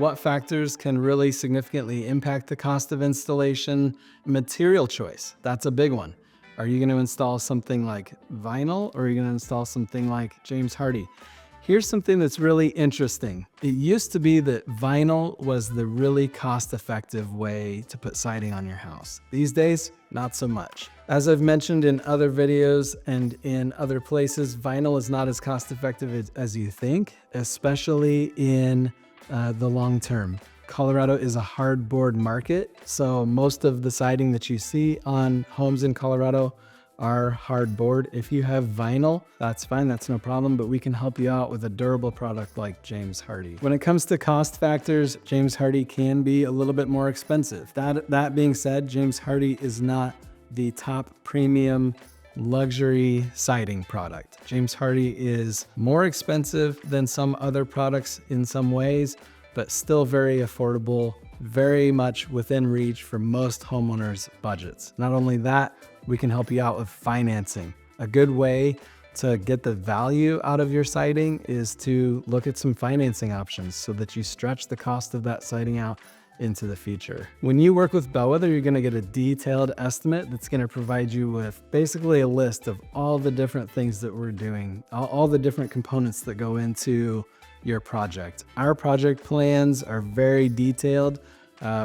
What factors can really significantly impact the cost of installation? Material choice, that's a big one. Are you going to install something like vinyl or are you going to install something like James Hardie? Here's something that's really interesting. It used to be that vinyl was the really cost-effective way to put siding on your house. These days, not so much. As I've mentioned in other videos and in other places, vinyl is not as cost-effective as you think, especially in the long term. Colorado is a hardboard market, so most of the siding that you see on homes in Colorado are hardboard. If you have vinyl, that's fine, that's no problem, but we can help you out with a durable product like James Hardie. When it comes to cost factors, James Hardie can be a little bit more expensive. That being said, James Hardie is not the top premium luxury siding product. James Hardie is more expensive than some other products in some ways, but still very affordable, very much within reach for most homeowners' budgets. Not only that, we can help you out with financing. A good way to get the value out of your siding is to look at some financing options so that you stretch the cost of that siding out into the future. When you work with Bellwether, you're gonna get a detailed estimate that's gonna provide you with basically a list of all the different things that we're doing, all the different components that go into your project. Our project plans are very detailed.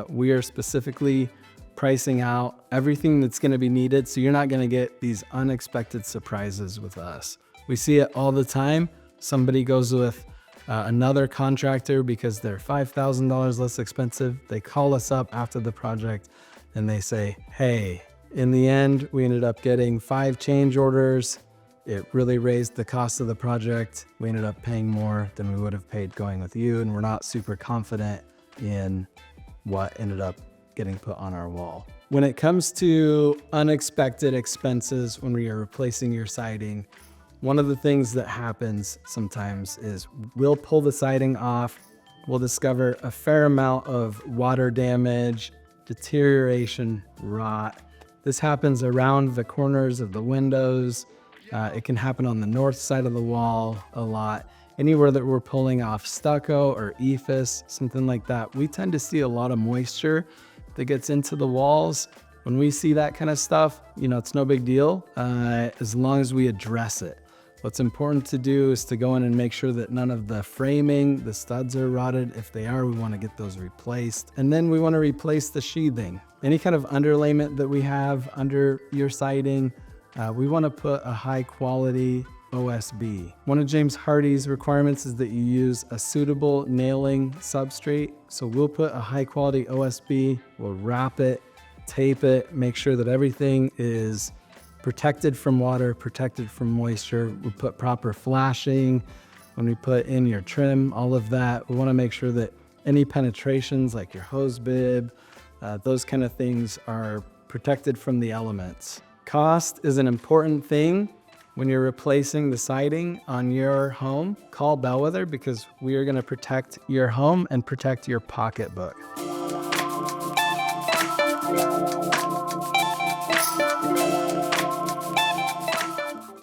We are specifically pricing out everything that's gonna be needed, so you're not gonna get these unexpected surprises with us. We see it all the time. Somebody goes with another contractor because they're $5,000 less expensive. They call us up after the project and they say, hey, in the end, we ended up getting 5 change orders. It really raised the cost of the project. We ended up paying more than we would have paid going with you, and we're not super confident in what ended up getting put on our wall. When it comes to unexpected expenses when we are replacing your siding, one of the things that happens sometimes is we'll pull the siding off, we'll discover a fair amount of water damage, deterioration, rot. This happens around the corners of the windows. It can happen on the north side of the wall a lot. Anywhere that we're pulling off stucco or ephes, something like that, we tend to see a lot of moisture that gets into the walls. When we see that kind of stuff, it's no big deal as long as we address it. What's important to do is to go in and make sure that none of the framing, the studs are rotted. If they are, we want to get those replaced. And then we want to replace the sheathing. Any kind of underlayment that we have under your siding, we want to put a high quality OSB. One of James Hardie's requirements is that you use a suitable nailing substrate. So we'll put a high quality OSB, we'll wrap it, tape it, make sure that everything is protected from water, protected from moisture. We put proper flashing when we put in your trim, all of that. We want to make sure that any penetrations like your hose bib, those kind of things are protected from the elements. Cost is an important thing when you're replacing the siding on your home. Call Bellwether because we are going to protect your home and protect your pocketbook.